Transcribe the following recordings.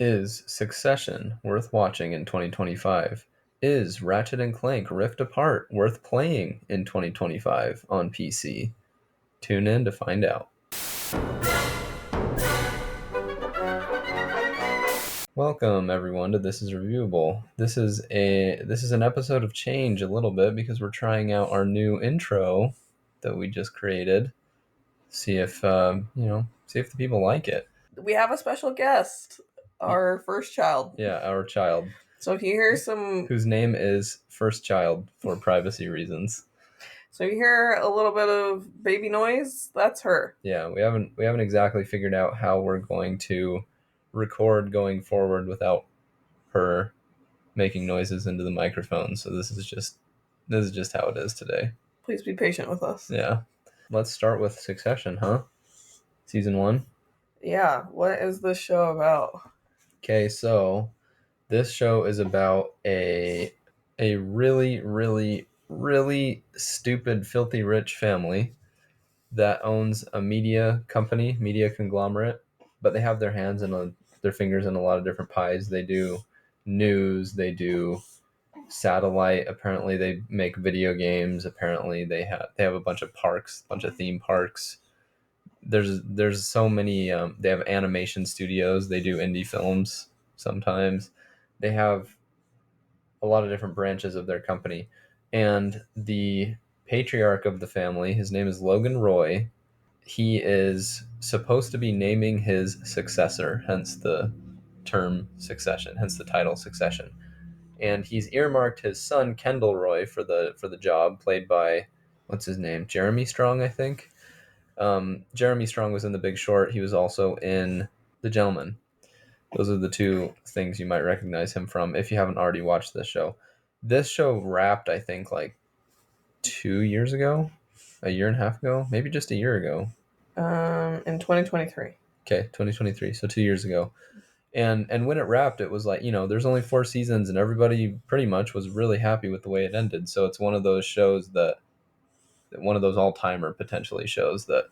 Is Succession worth watching in 2025? Is Ratchet and Clank Rift Apart worth playing in 2025 on PC? Tune in to find out. Welcome everyone to This Is Reviewable. This is an episode of change a little bit because we're trying out our new intro that we just created. See if see if the people like it. We have a special guest, our first child. Yeah, our child. So if you hear some... Whose name is First Child for privacy reasons. So you hear a little bit of baby noise, that's her. Yeah, we haven't exactly figured out how we're going to record going forward without her making noises into the microphone. So this is just how it is today. Please be patient with us. Yeah. Let's start with Succession, huh? Season 1. Yeah, what is this show about? Okay, so this show is about a really, really, really stupid, filthy rich family that owns a media company, media conglomerate, but they have their their fingers in a lot of different pies. They do news, they do satellite. Apparently, they make video games. Apparently, they have a bunch of parks, a bunch of theme parks. There's so many. They have animation studios. They do indie films sometimes. They have a lot of different branches of their company, and the patriarch of the family, his name is Logan Roy. He is supposed to be naming his successor, hence the term succession, hence the title Succession. And he's earmarked his son Kendall Roy for the job, played by, what's his name, Jeremy Strong, I think. Jeremy Strong was in The Big Short. He was also in The Gentleman. Those are the two things you might recognize him from if you haven't already watched this show. This show wrapped, I think, like 2 years ago, a year and a half ago, maybe just a year ago. In 2023. Okay, 2023, so 2 years ago. And when it wrapped, it was like, there's only 4 seasons and everybody pretty much was really happy with the way it ended. So it's one of those shows one of those all-timer potentially shows that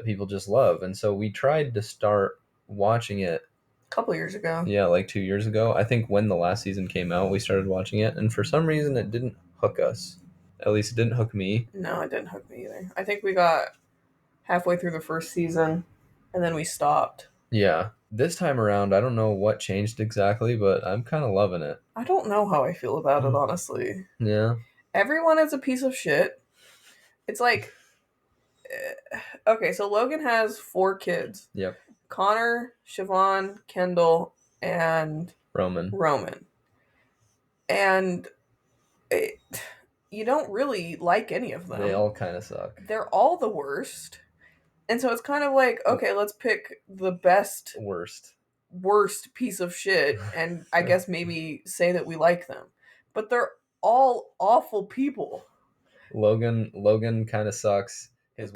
people just love. And so we tried to start watching it a couple years ago. Yeah, like 2 years ago. I think when the last season came out, we started watching it, and for some reason it didn't hook us. At least it didn't hook me. No, it didn't hook me either. I think we got halfway through the first season, and then we stopped. Yeah. This time around, I don't know what changed exactly, but I'm kind of loving it. I don't know how I feel about it, honestly. Yeah. Everyone is a piece of shit. It's like... Okay, so Logan has 4 kids. Yep. Connor, Siobhan, Kendall, and Roman. And you don't really like any of them. They all kind of suck. They're all the worst. And so it's kind of like, okay, let's pick the best... worst piece of shit, and I guess maybe say that we like them. But they're all awful people. Logan kind of sucks. His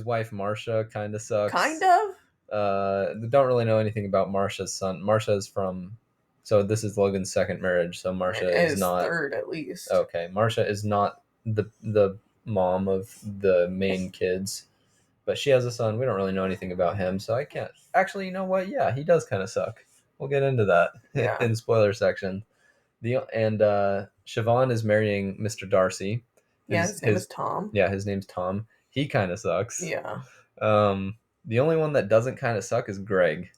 wife Marcia kind of sucks. Kind of? Don't really know anything about Marcia's son. Marcia is from... So this is Logan's second marriage, so Marcia is not... third, at least. Okay, Marcia is not the mom of the main kids, but she has a son. We don't really know anything about him, so I can't... Actually, you know what? Yeah, he does kind of suck. We'll get into that in the spoiler section. Siobhan is marrying Mr. Darcy. His name is Tom. Yeah, his name's Tom. He kind of sucks. Yeah. The only one that doesn't kind of suck is Greg,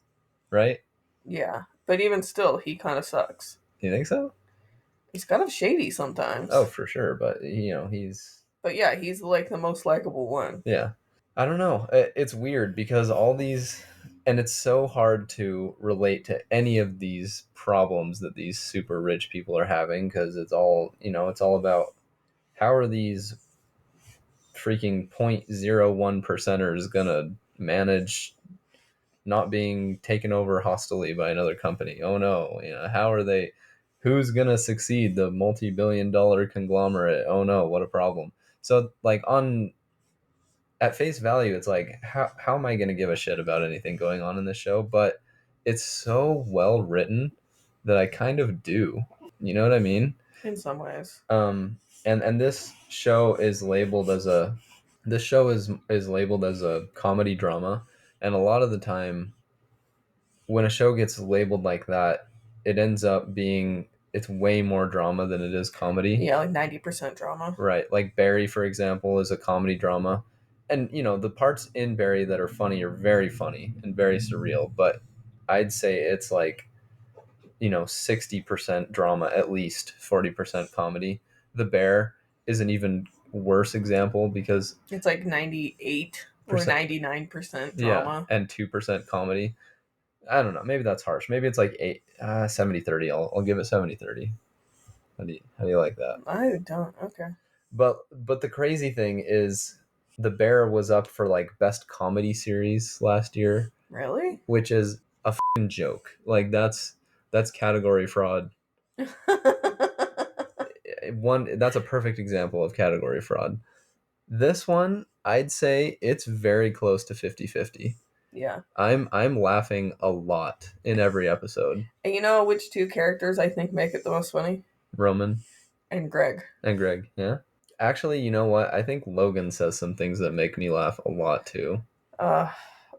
right? Yeah, but even still, he kind of sucks. You think so? He's kind of shady sometimes. Oh, for sure, but he's... But yeah, he's like the most likable one. Yeah. I don't know. It's weird because all these... And it's so hard to relate to any of these problems that these super rich people are having because it's all about how are these freaking 0.01 percenters gonna manage not being taken over hostily by another company? Oh no, how are they? Who's gonna succeed? The multi-billion-dollar conglomerate? Oh no, what a problem. So like at face value, it's like how am I gonna give a shit about anything going on in this show? But it's so well written that I kind of do. You know what I mean? In some ways. And this show is labeled as a comedy drama, and a lot of the time when a show gets labeled like that, it ends up being it's way more drama than it is comedy. Yeah, like 90% drama. Right. Like Barry, for example, is a comedy drama. And, the parts in Barry that are very funny and very surreal. But I'd say it's like, 60% drama, at least 40% comedy. The Bear is an even worse example because it's like 98 or 99% drama. Yeah, and 2% comedy. I don't know. Maybe that's harsh. Maybe it's like 70-30. I'll give it 70-30. How do you like that? I don't. Okay. But the crazy thing is, The Bear was up for like best comedy series last year. Really? Which is a fucking joke. Like that's category fraud. That's a perfect example of category fraud. This one, I'd say it's very close to 50-50. Yeah. I'm laughing a lot in every episode. And you know which two characters I think make it the most funny? Roman and Greg. Yeah. Actually, you know what? I think Logan says some things that make me laugh a lot too.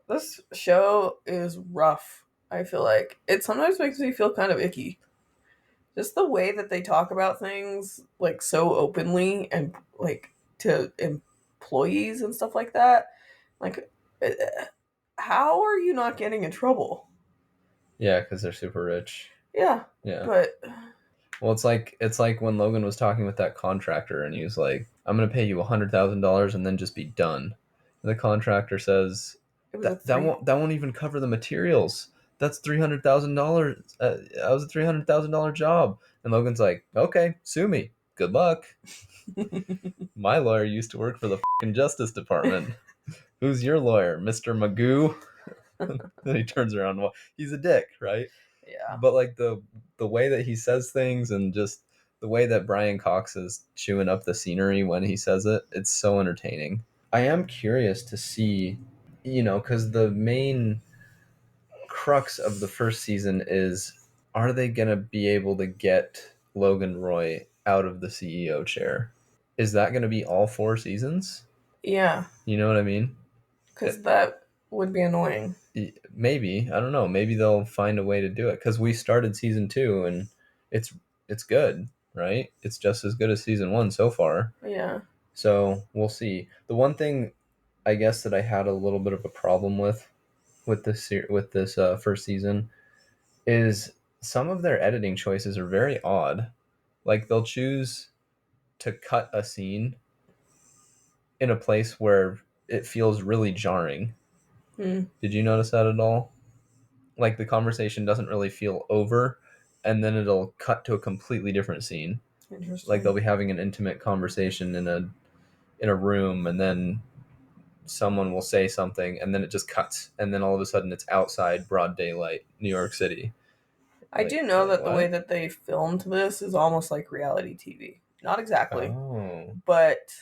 This show is rough. I feel like it sometimes makes me feel kind of icky. Just the way that they talk about things like so openly and like to employees and stuff like that. Like, how are you not getting in trouble? Yeah, because they're super rich. Yeah. Yeah. But well, it's like when Logan was talking with that contractor, and he was like, "I'm gonna pay you $100,000 and then just be done." And the contractor says, it was "That won't even cover the materials. That's $300,000. That was a $300,000 job." And Logan's like, "Okay, sue me. Good luck." My lawyer used to work for the fucking Justice Department. Who's your lawyer, Mr. Magoo? Then he turns around. Well, he's a dick, right? Yeah. But like the way that he says things, and just the way that Brian Cox is chewing up the scenery when he says it, it's so entertaining. I am curious to see, because the main crux of the first season is, are they going to be able to get Logan Roy out of the CEO chair? Is that going to be all 4 seasons? Yeah. You know what I mean? Because that would be annoying. Maybe. I don't know. Maybe they'll find a way to do it, because we started season 2 and it's good, right? It's just as good as season 1 so far. Yeah. So we'll see. The one thing I guess that I had a little bit of a problem with this first season is some of their editing choices are very odd. Like, they'll choose to cut a scene in a place where it feels really jarring. Did you notice that at all? Like, the conversation doesn't really feel over, and then it'll cut to a completely different scene. Interesting. Like, they'll be having an intimate conversation in a room, and then someone will say something, and then it just cuts, and then all of a sudden it's outside, broad daylight, New York City. I do know that the way that they filmed this is almost like reality TV. Not exactly, but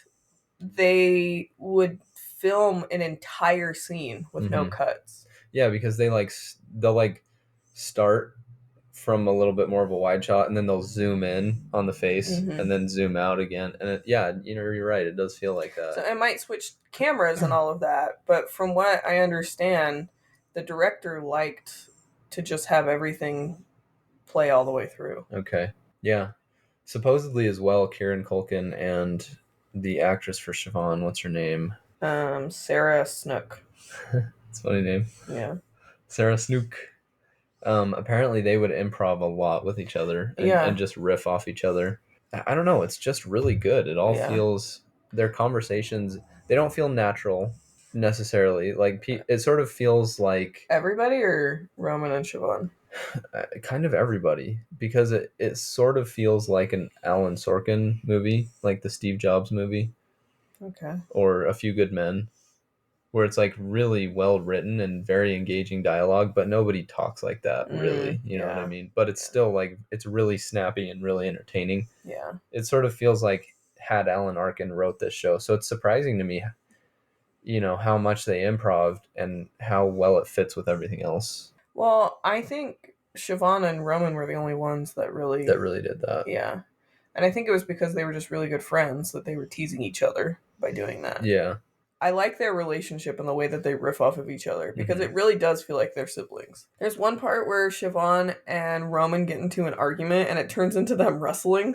they would film an entire scene with no cuts. Yeah, because they'll start from a little bit more of a wide shot, and then they'll zoom in on the face, and then zoom out again, and you're right, it does feel like that. So it might switch cameras and all of that, but from what I understand, the director liked to just have everything play all the way through. Okay. Yeah. Supposedly as well, Kieran Culkin and the actress for Siobhan, what's her name? Sarah Snook. It's a funny name. Yeah. Sarah Snook. Apparently they would improv a lot with each other and just riff off each other. I don't know. It's just really good. It all feels, their conversations, they don't feel natural necessarily. Like, it sort of feels like everybody, or Roman and Siobhan? Kind of everybody, because it sort of feels like an Alan Sorkin movie, like the Steve Jobs movie. Okay. Or A Few Good Men, where it's like really well written and very engaging dialogue, but nobody talks like that really. You know what I mean? But it's still like, it's really snappy and really entertaining. Yeah. It sort of feels like had Alan Arkin wrote this show. So it's surprising to me, how much they improved and how well it fits with everything else. Well, I think Siobhan and Roman were the only ones that really did that. Yeah. And I think it was because they were just really good friends that they were teasing each other by doing that. Yeah. I like their relationship and the way that they riff off of each other because it really does feel like they're siblings. There's one part where Siobhan and Roman get into an argument and it turns into them wrestling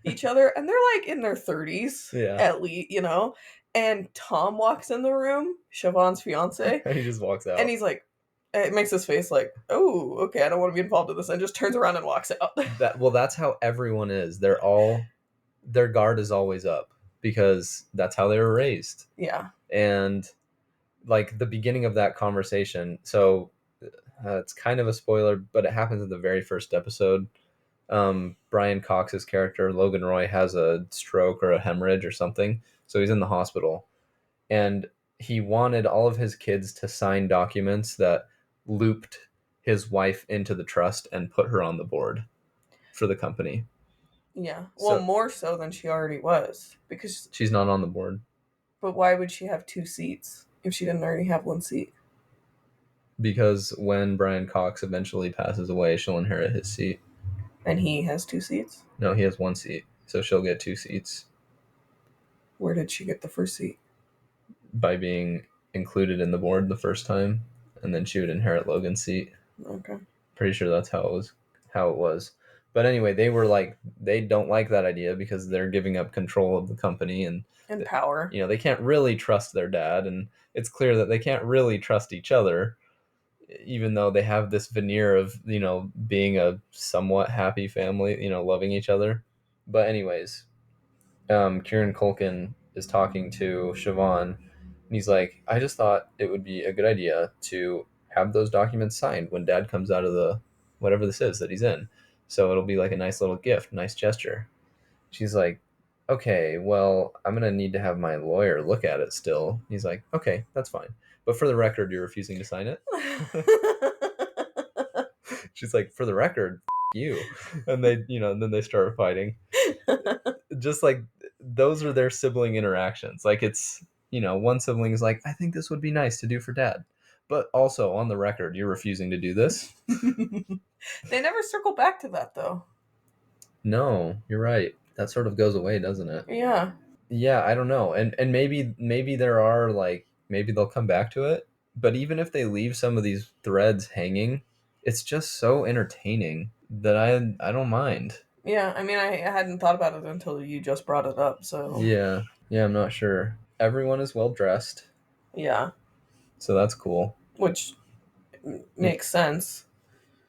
each other, and they're like in their 30s at least, you know. And Tom walks in the room, Siobhan's fiance, and he just walks out. And he's like, it makes his face like, oh, okay, I don't want to be involved in this, and just turns around and walks out. That's how everyone is. Their guard is always up because that's how they were raised. Yeah. And like the beginning of that conversation, so it's kind of a spoiler, but it happens in the very first episode. Brian Cox's character, Logan Roy, has a stroke or a hemorrhage or something. So he's in the hospital. And he wanted all of his kids to sign documents that looped his wife into the trust and put her on the board for the company. Yeah. Well, more so than she already was, because she's not on the board. But why would she have 2 seats if she didn't already have 1 seat? Because when Brian Cox eventually passes away, she'll inherit his seat. And he has 2 seats? No, he has 1 seat, so she'll get 2 seats. Where did she get the first seat? By being included in the board the first time, and then she would inherit Logan's seat. Okay. Pretty sure that's how it was. But anyway, they don't like that idea because they're giving up control of the company and power. You know, they can't really trust their dad, and it's clear that they can't really trust each other, even though they have this veneer of, you know, being a somewhat happy family, you know, loving each other. But anyways, Kieran Culkin is talking to Siobhan, and he's like, I just thought it would be a good idea to have those documents signed when dad comes out of the whatever this is that he's in. So it'll be like a nice little gift, nice gesture. She's like, okay, well, I'm going to need to have my lawyer look at it still. He's like, okay, that's fine. But for the record, you're refusing to sign it? She's like, for the record, you. And they, you know, and then they start fighting. Just like those are their sibling interactions. Like it's, you know, one sibling is like, I think this would be nice to do for dad. But also on the record, you're refusing to do this. They never circle back to that though. No, you're right. That sort of goes away, doesn't it? Yeah. Yeah, I don't know. And maybe there are like maybe they'll come back to it. But even if they leave some of these threads hanging, it's just so entertaining that I don't mind. Yeah, I mean, I hadn't thought about it until you just brought it up, so... Yeah, I'm not sure. Everyone is well dressed. Yeah. So that's cool. Which makes sense.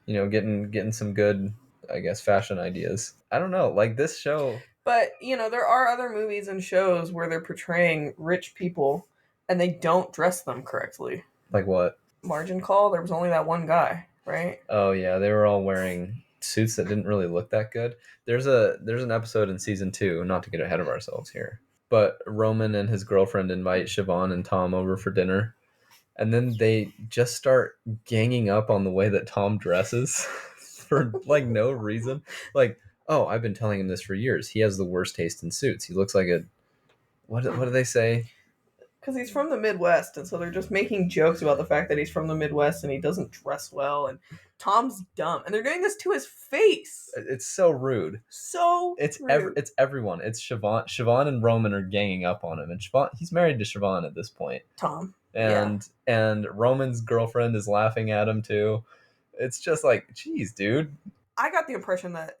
You know, getting some good, I guess, fashion ideas. I don't know, like this show... But, you know, there are other movies and shows where they're portraying rich people and they don't dress them correctly. Like what? Margin Call, there was only that one guy, right? Oh, yeah, they were all wearing suits that didn't really look that good. There's an episode in season 2, not to get ahead of ourselves here, but Roman and his girlfriend invite Siobhan and Tom over for dinner, and then they just start ganging up on the way that Tom dresses for like no reason. Like, oh, I've been telling him this for years. He has the worst taste in suits. He looks like a what do they say? Because he's from the Midwest, and so they're just making jokes about the fact that he's from the Midwest and he doesn't dress well, and Tom's dumb, and they're doing this to his face. It's so rude. It's rude. It's everyone. It's Siobhan and Roman are ganging up on him, and he's married to Siobhan at this point. Tom. And Roman's girlfriend is laughing at him too. It's just like, geez, dude. I got the impression that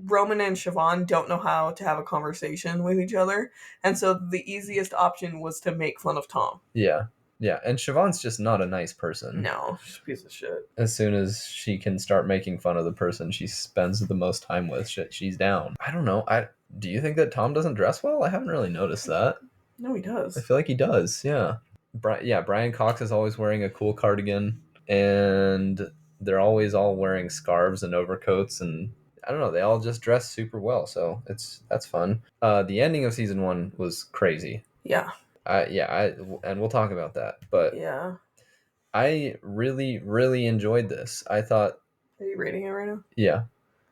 Roman and Siobhan don't know how to have a conversation with each other, and so the easiest option was to make fun of Tom. Yeah, and Siobhan's just not a nice person. No, she's a piece of shit. As soon as she can start making fun of the person she spends the most time with, she's down. I don't know. Do you think that Tom doesn't dress well? I haven't really noticed that. No, he does. I feel like he does. Yeah. Brian Cox is always wearing a cool cardigan, and they're always all wearing scarves and overcoats, and I don't know, they all just dress super well, so that's fun. The ending of season 1 was crazy. Yeah. And we'll talk about that, but yeah, I really, really enjoyed this. I thought... Are you rating it right now? Yeah.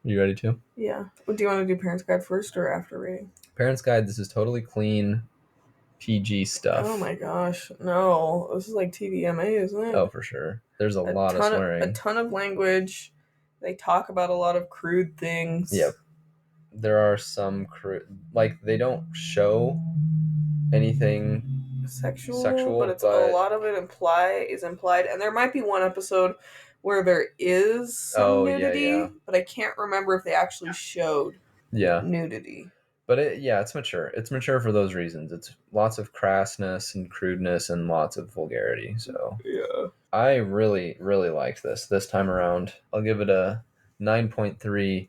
You ready to? Yeah. Do you want to do Parents Guide first or after rating? Parents Guide, this is totally clean PG stuff. Oh my gosh, no. This is like TVMA, isn't it? Oh, for sure. There's a lot of swearing. A ton of language. They talk about a lot of crude things. Yep. There are some crude... Like, they don't show anything sexual, but it's a lot of it is implied, and there might be one episode where there is some nudity, but I can't remember if they actually showed nudity. But it's mature. It's mature for those reasons. It's lots of crassness and crudeness and lots of vulgarity. So Yeah, I really, really liked this time around. I'll give it a 9.3.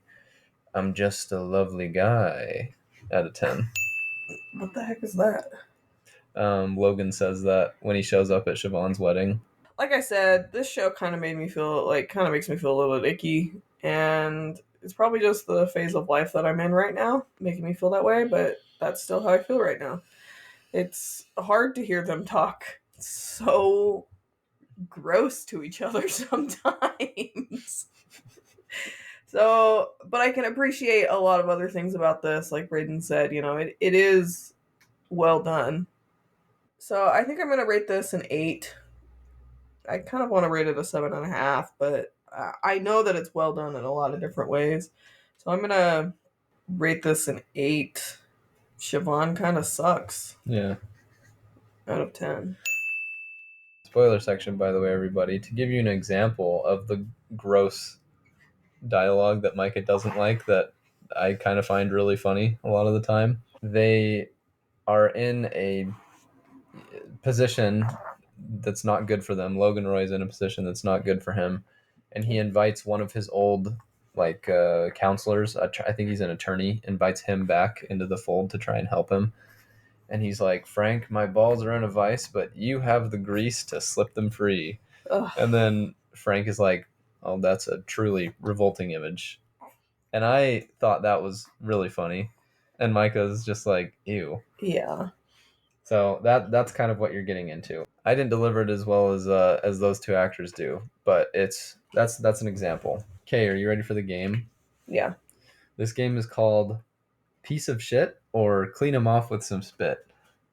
I'm just a lovely guy out of 10. What the heck is that? Logan says that when he shows up at Siobhan's wedding. Like I said, this show kind of makes me feel a little bit icky, and it's probably just the phase of life that I'm in right now making me feel that way, but that's still how I feel right now. It's hard to hear them talk so gross to each other sometimes. So, but I can appreciate a lot of other things about this. Like Braden said, it is well done. So I think I'm going to rate this an 8. I kind of want to rate it a 7.5, but I know that it's well done in a lot of different ways. So I'm going to rate this an 8. Siobhan kind of sucks. Yeah. Out of 10. Spoiler section, by the way, everybody. To give you an example of the gross dialogue that Micah doesn't like, that I kind of find really funny a lot of the time. They are in a position that's not good for them. Logan Roy's in a position that's not good for him, and he invites one of his old counselors. I think he's an attorney. Invites him back into the fold to try and help him. And he's like, Frank, my balls are in a vice, but you have the grease to slip them free. Ugh. And then Frank is like, oh, that's a truly revolting image. And I thought that was really funny. And Micah's just like, ew. Yeah. So that's kind of what you're getting into. I didn't deliver it as well as those two actors do, but that's an example. Okay, are you ready for the game? Yeah. This game is called Piece of Shit or Clean 'em Off with Some Spit.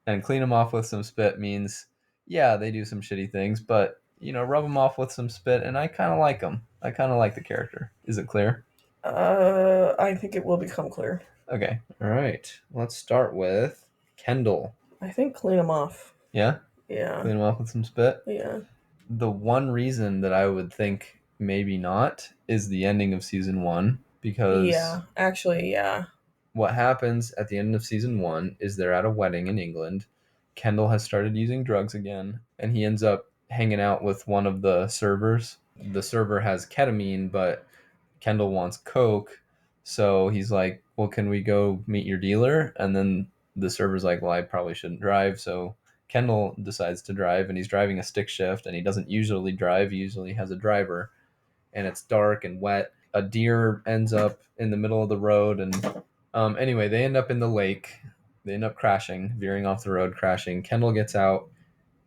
And clean 'em off with some spit means, yeah, they do some shitty things, but rub them off with some spit, and I kind of like them. I kind of like the character. Is it clear? I think it will become clear. Okay. All right. Let's start with Kendall. I think clean them off. Yeah? Yeah. Clean them off with some spit? Yeah. The one reason that I would think maybe not is the ending of season 1, because yeah, actually, yeah. What happens at the end of season 1 is they're at a wedding in England. Kendall has started using drugs again, and he ends up hanging out with one of the servers. The server has ketamine, but Kendall wants coke, so he's like, well, can we go meet your dealer? And then the server's like, well, I probably shouldn't drive, so Kendall decides to drive, and he's driving a stick shift, and he doesn't usually drive. He usually has a driver, and it's dark and wet. A deer ends up in the middle of the road, and anyway, they end up in the lake. They end up crashing, veering off the road, crashing. Kendall gets out.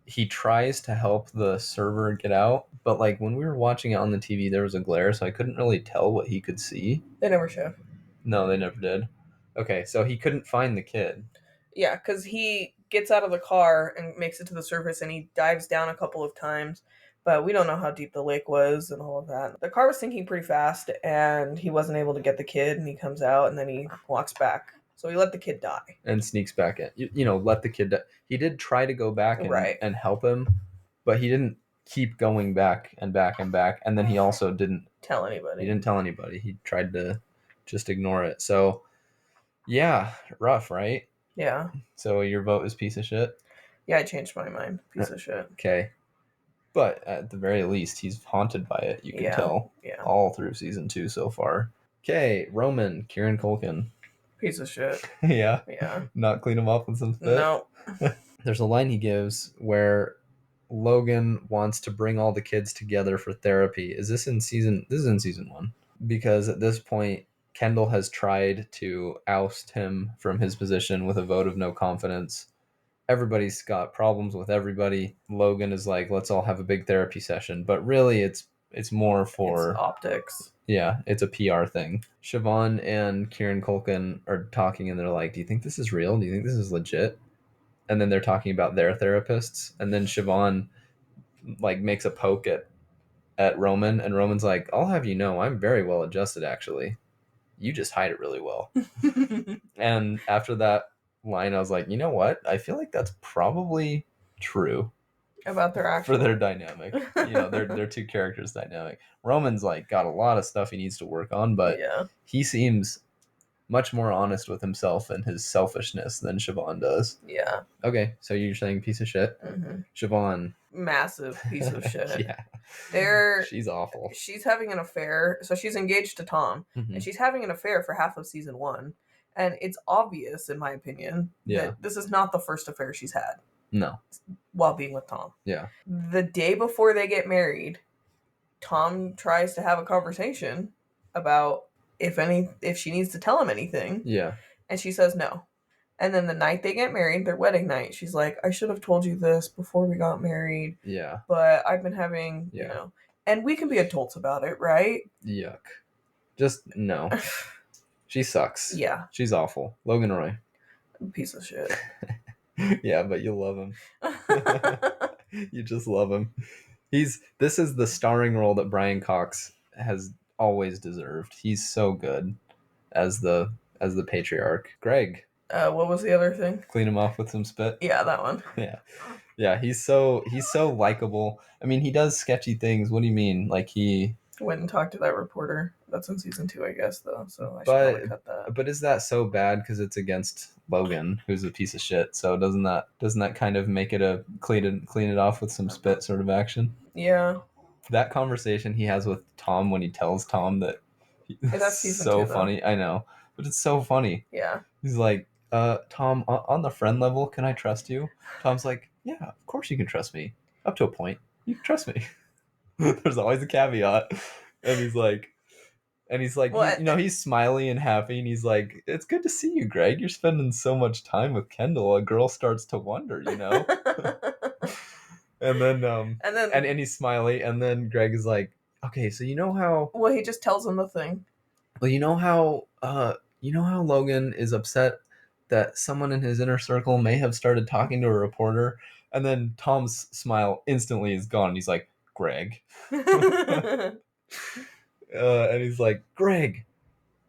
He tries to help the server get out, but like when we were watching it on the TV, there was a glare, so I couldn't really tell what he could see. They never show. No, they never did. Okay, so he couldn't find the kid. Yeah, because he gets out of the car and makes it to the surface, and he dives down a couple of times, but we don't know how deep the lake was and all of that. The car was sinking pretty fast, and he wasn't able to get the kid, and he comes out, and then he walks back. So he let the kid die. And sneaks back in. Let the kid die. He did try to go back and help him, but he didn't keep going back and back and back. And then he also didn't tell anybody. He didn't tell anybody. He tried to just ignore it. So, yeah, rough, right? Yeah. So your vote is piece of shit? Yeah, I changed my mind. Piece of shit. Okay. But at the very least, he's haunted by it. You can tell all through season 2 so far. Okay, Roman, Kieran Culkin. Piece of shit. Yeah. Yeah. Not clean him up with some spit? No. There's a line he gives where Logan wants to bring all the kids together for therapy. This is in season 1. Because at this point, Kendall has tried to oust him from his position with a vote of no confidence. Everybody's got problems with everybody. Logan is like, let's all have a big therapy session. But really, it's more for... It's optics. Yeah, it's a PR thing. Siobhan and Kieran Culkin are talking, and they're like, do you think this is real? Do you think this is legit? And then they're talking about their therapists. And then Siobhan makes a poke at Roman, and Roman's like, I'll have you know, I'm very well adjusted, actually. You just hide it really well. And after that, line, I was like, you know what? I feel like that's probably true about their actual for their dynamic. Their two characters' dynamic. Roman's like got a lot of stuff he needs to work on, but he seems much more honest with himself and his selfishness than Siobhan does. Yeah. Okay, so you're saying piece of shit? Mm-hmm. Siobhan. Massive piece of shit. Yeah. She's awful. She's having an affair. So she's engaged to Tom, and she's having an affair for half of season 1. And it's obvious, in my opinion, that this is not the first affair she's had. No. While being with Tom. Yeah. The day before they get married, Tom tries to have a conversation about if she needs to tell him anything. Yeah. And she says no. And then the night they get married, their wedding night, she's like, I should have told you this before we got married. Yeah. But I've been having, you know, and we can be adults about it, right? Yuck. Just no. She sucks. Yeah. She's awful. Logan Roy. Piece of shit. Yeah, but you love him. You just love him. This is the starring role that Brian Cox has always deserved. He's so good as the patriarch. Greg. What was the other thing? Clean him off with some spit. Yeah, that one. Yeah, he's so likable. I mean, he does sketchy things. What do you mean? Like he went and talked to that reporter. That's in season 2, I guess, though. So I should probably cut that. But is that so bad because it's against Logan, who's a piece of shit? So doesn't that kind of make it a clean it off with some spit sort of action? Yeah. That conversation he has with Tom when he tells Tom that that's season so 2, funny. I know, but it's so funny. Yeah. He's like, Tom, on the friend level, can I trust you? Tom's like, yeah, of course you can trust me. Up to a point, you can trust me. There's always a caveat. And he's like, he's smiley and happy, and he's like, it's good to see you, Greg. You're spending so much time with Kendall. A girl starts to wonder, you know? and then he's smiley, and then Greg is like, okay, so you know how... Well, he just tells him the thing. Well, you know how Logan is upset that someone in his inner circle may have started talking to a reporter, and then Tom's smile instantly is gone. He's like, Greg. And he's like, Greg,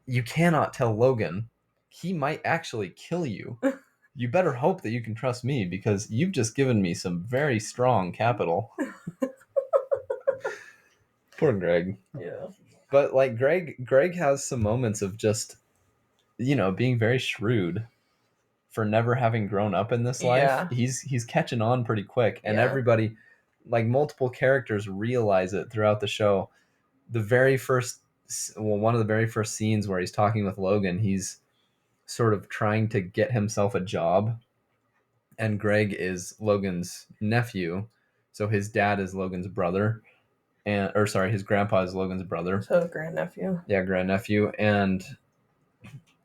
you cannot tell Logan. He might actually kill you. You better hope that you can trust me because you've just given me some very strong capital. Poor Greg. Yeah. But like Greg has some moments of just, being very shrewd for never having grown up in this life. Yeah. He's catching on pretty quick, and everybody, like multiple characters, realize it throughout the show. One of the very first scenes where he's talking with Logan, he's sort of trying to get himself a job, and Greg is Logan's nephew, so his dad is Logan's brother. His grandpa is Logan's brother. So grandnephew. Yeah, grandnephew. And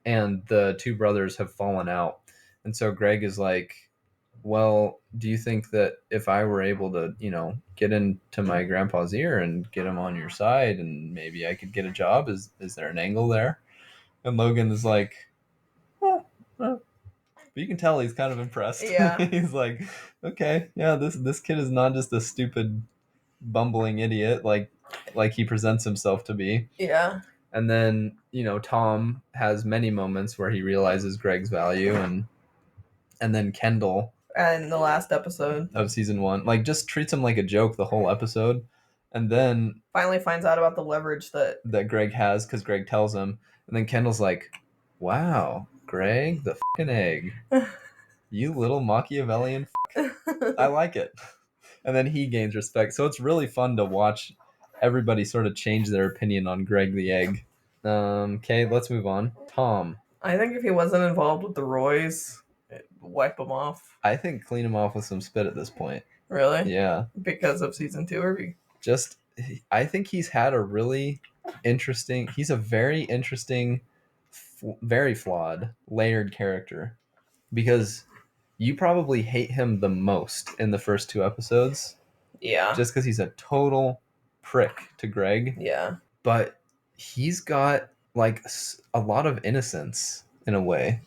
the two brothers have fallen out. And so Greg is like, well, do you think that if I were able to, get into my grandpa's ear and get him on your side and maybe I could get a job? Is there an angle there? And Logan is like, well. But you can tell he's kind of impressed. Yeah. He's like, okay, yeah, this kid is not just a stupid bumbling idiot like he presents himself to be. Yeah. And then, Tom has many moments where he realizes Greg's value, and then Kendall, in the last episode of season 1, like just treats him like a joke the whole episode, and then finally finds out about the leverage that Greg has because Greg tells him, and then Kendall's like, wow, Greg, the fucking egg. You little Machiavellian I like it. And then he gains respect. So it's really fun to watch everybody sort of change their opinion on Greg the Egg. Okay, let's move on. Tom. I think if he wasn't involved with the Roys, wipe him off. I think clean him off with some spit at this point. Really? Yeah. Because of season 2, or I think he's had a really interesting... He's a very interesting, very flawed, layered character. Because... you probably hate him the most in the first 2 episodes. Yeah. Just because he's a total prick to Greg. Yeah. But he's got, like, a lot of innocence, in a way.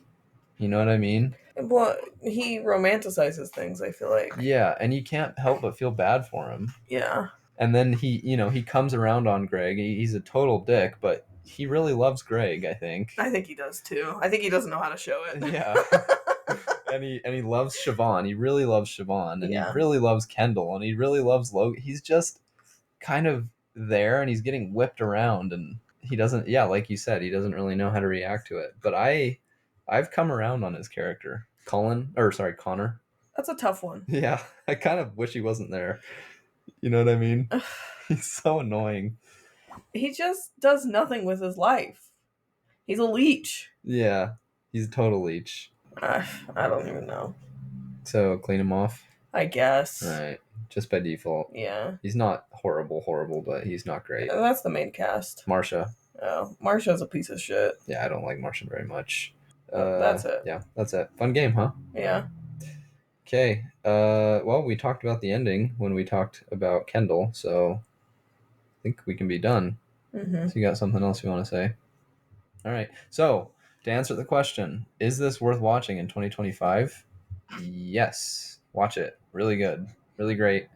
You know what I mean? Well, he romanticizes things, I feel like. Yeah, and you can't help but feel bad for him. Yeah. And then he comes around on Greg. He's a total dick, but he really loves Greg, I think. I think he does, too. I think he doesn't know how to show it. Yeah. and he loves Siobhan. He really loves Siobhan, and he really loves Kendall, and he really loves Logan. He's just kind of there, and he's getting whipped around, and he doesn't. Yeah, like you said, he doesn't really know how to react to it. But I've come around on his character, Connor. That's a tough one. Yeah, I kind of wish he wasn't there. You know what I mean? He's so annoying. He just does nothing with his life. He's a leech. Yeah, he's a total leech. I don't even know. So clean him off? I guess. Right. Just by default. Yeah. He's not horrible, but he's not great. That's the main cast. Marcia. Oh, Marcia's a piece of shit. Yeah, I don't like Marcia very much. That's it. Yeah, that's it. Fun game, huh? Yeah. Okay. Well, we talked about the ending when we talked about Kendall, so I think we can be done. Mm-hmm. So you got something else you want to say? All right. So to answer the question, is this worth watching in 2025? Yes. Watch it. Really good. Really great.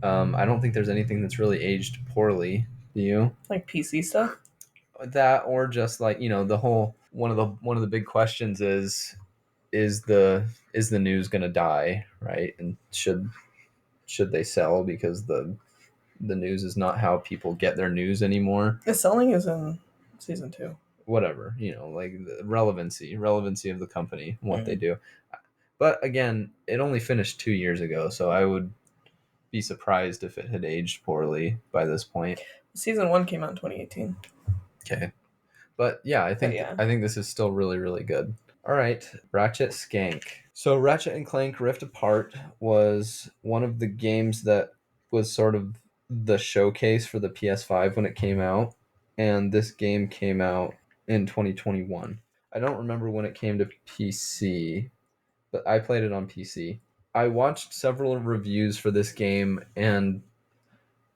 I don't think there's anything that's really aged poorly. Do you? Like PC stuff? That, or just like, the whole one of the big questions is the news going to die, right? And should they sell, because the news is not how people get their news anymore. The selling is in season 2. Whatever, like the relevancy of the company, what they do. But again, it only finished 2 years ago, so I would be surprised if it had aged poorly by this point. Season 1 came out in 2018. Okay. But yeah, I think this is still really, really good. All right, Ratchet Skank. So Ratchet and Clank Rift Apart was one of the games that was sort of the showcase for the PS5 when it came out, and this game came out in 2021. I don't remember when it came to PC, but I played it on PC. I watched several reviews for this game, and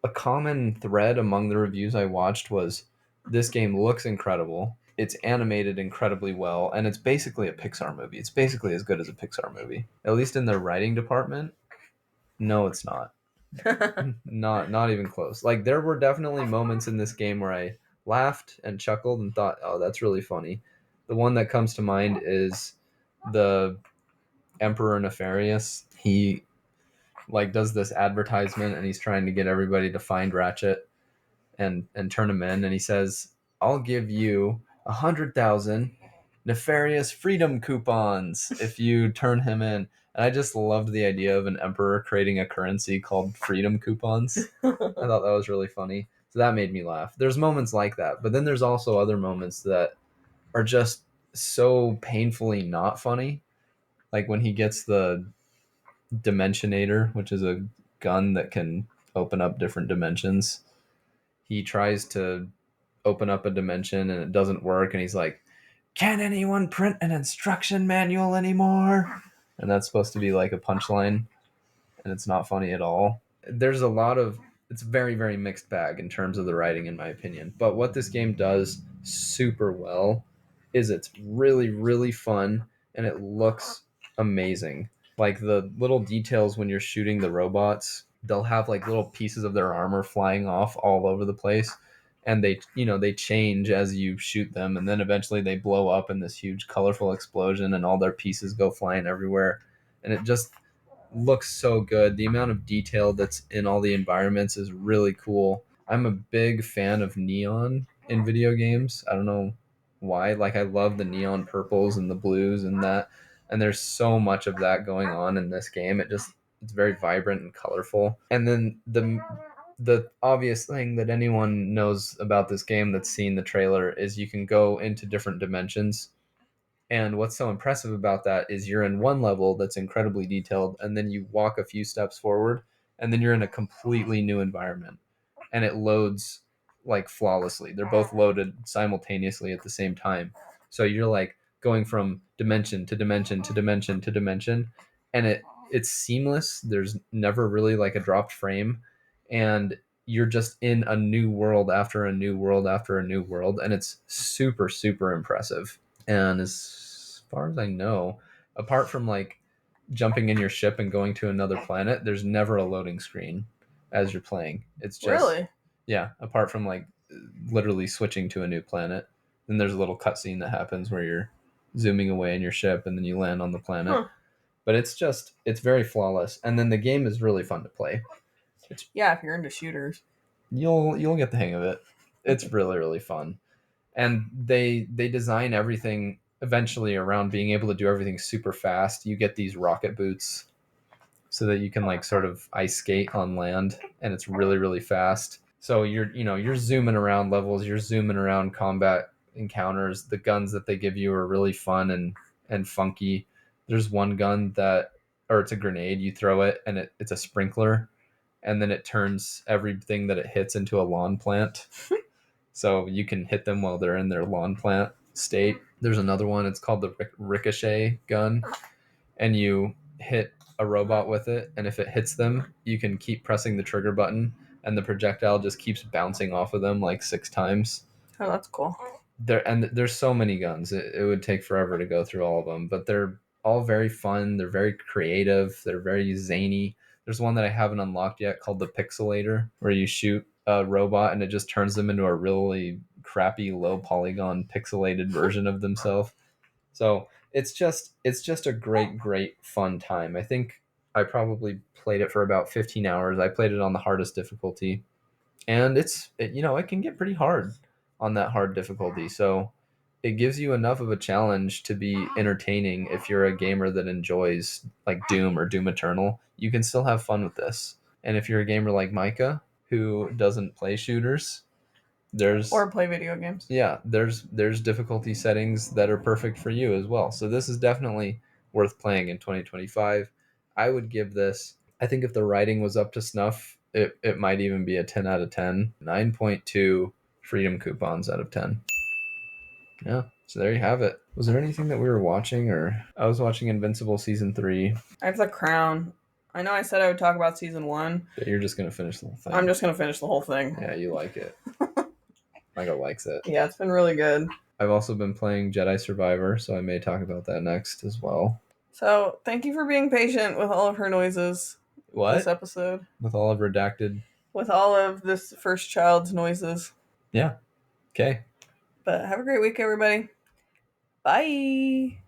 a common thread among the reviews I watched was, this game looks incredible, it's animated incredibly well, and it's basically a Pixar movie. It's basically as good as a Pixar movie. At least in their writing department. No, it's not. Not even close. Like, there were definitely moments in this game where I laughed and chuckled and thought, oh, that's really funny. The one that comes to mind is the Emperor Nefarious. He does this advertisement, and he's trying to get everybody to find Ratchet and turn him in, and he says, I'll give you 100,000 nefarious freedom coupons if you turn him in. And I just loved the idea of an emperor creating a currency called freedom coupons. I thought that was really funny. So that made me laugh. There's moments like that, but then there's also other moments that are just so painfully not funny. Like when he gets the Dimensionator, which is a gun that can open up different dimensions. He tries to open up a dimension and it doesn't work, and he's like, can anyone print an instruction manual anymore? And that's supposed to be like a punchline, and it's not funny at all. There's a lot of, it's very, very mixed bag in terms of the writing, in my opinion. But what this game does super well is it's really, really fun, and it looks amazing. Like the little details when you're shooting the robots, they'll have like little pieces of their armor flying off all over the place, and they change as you shoot them, and then eventually they blow up in this huge colorful explosion, and all their pieces go flying everywhere, and it just looks so good. The amount of detail that's in all the environments is really cool. I'm a big fan of neon in video games. I don't know why. Like, I love the neon purples and the blues and that. And there's so much of that going on in this game. It's very vibrant and colorful. And then the obvious thing that anyone knows about this game that's seen the trailer is you can go into different dimensions. And what's so impressive about that is you're in one level that's incredibly detailed, and then you walk a few steps forward, and then you're in a completely new environment, and it loads like flawlessly. They're both loaded simultaneously at the same time. So you're like going from dimension to dimension to dimension to dimension, and it's seamless. There's never really like a dropped frame, and you're just in a new world after a new world after a new world, and it's super, super impressive. And as far as I know, apart from like jumping in your ship and going to another planet, there's never a loading screen as you're playing. It's just, really, yeah, apart from like literally switching to a new planet. Then there's a little cutscene that happens where you're zooming away in your ship, and then you land on the planet. But it's very flawless, and then the game is really fun to play. Yeah, if you're into shooters, you'll get the hang of it. It's really, really fun. And they design everything eventually around being able to do everything super fast. You get these rocket boots so that you can like sort of ice skate on land, and it's really, really fast. So you're zooming around levels, you're zooming around combat encounters. The guns that they give you are really fun and funky. There's one gun or it's a grenade. You throw it, and it's a sprinkler, and then it turns everything that it hits into a lawn plant. So you can hit them while they're in their lawn plant state. There's another one. It's called the ricochet gun, and you hit a robot with it, and if it hits them, you can keep pressing the trigger button, and the projectile just keeps bouncing off of them like 6 times. Oh, that's cool. There's so many guns. It would take forever to go through all of them, but they're all very fun. They're very creative. They're very zany. There's one that I haven't unlocked yet called the Pixelator, where you shoot a robot and it just turns them into a really crappy, low polygon, pixelated version of themselves. So it's just a great fun time. I think I probably played it for about 15 hours. I played it on the hardest difficulty, and it can get pretty hard on that hard difficulty. So it gives you enough of a challenge to be entertaining. If you're a gamer that enjoys like Doom or Doom Eternal, you can still have fun with this. And if you're a gamer like Micah who doesn't play shooters, or play video games, there's difficulty settings that are perfect for you as well. So this is definitely worth playing in 2025. I would give this, I think if the writing was up to snuff, it might even be a 10 out of 10. 9.2 freedom coupons out of 10. Yeah, so there you have it. Was there anything that we were watching? Or I was watching Invincible season 3. I have The Crown. I know I said I would talk about season 1. Yeah, you're just gonna finish the whole thing. I'm just gonna finish the whole thing. Yeah, you like it. Michael likes it. Yeah, it's been really good. I've also been playing Jedi Survivor, so I may talk about that next as well. So thank you for being patient with all of her noises. This episode. With all of redacted. With all of this first child's noises. Yeah. Okay. But have a great week, everybody. Bye.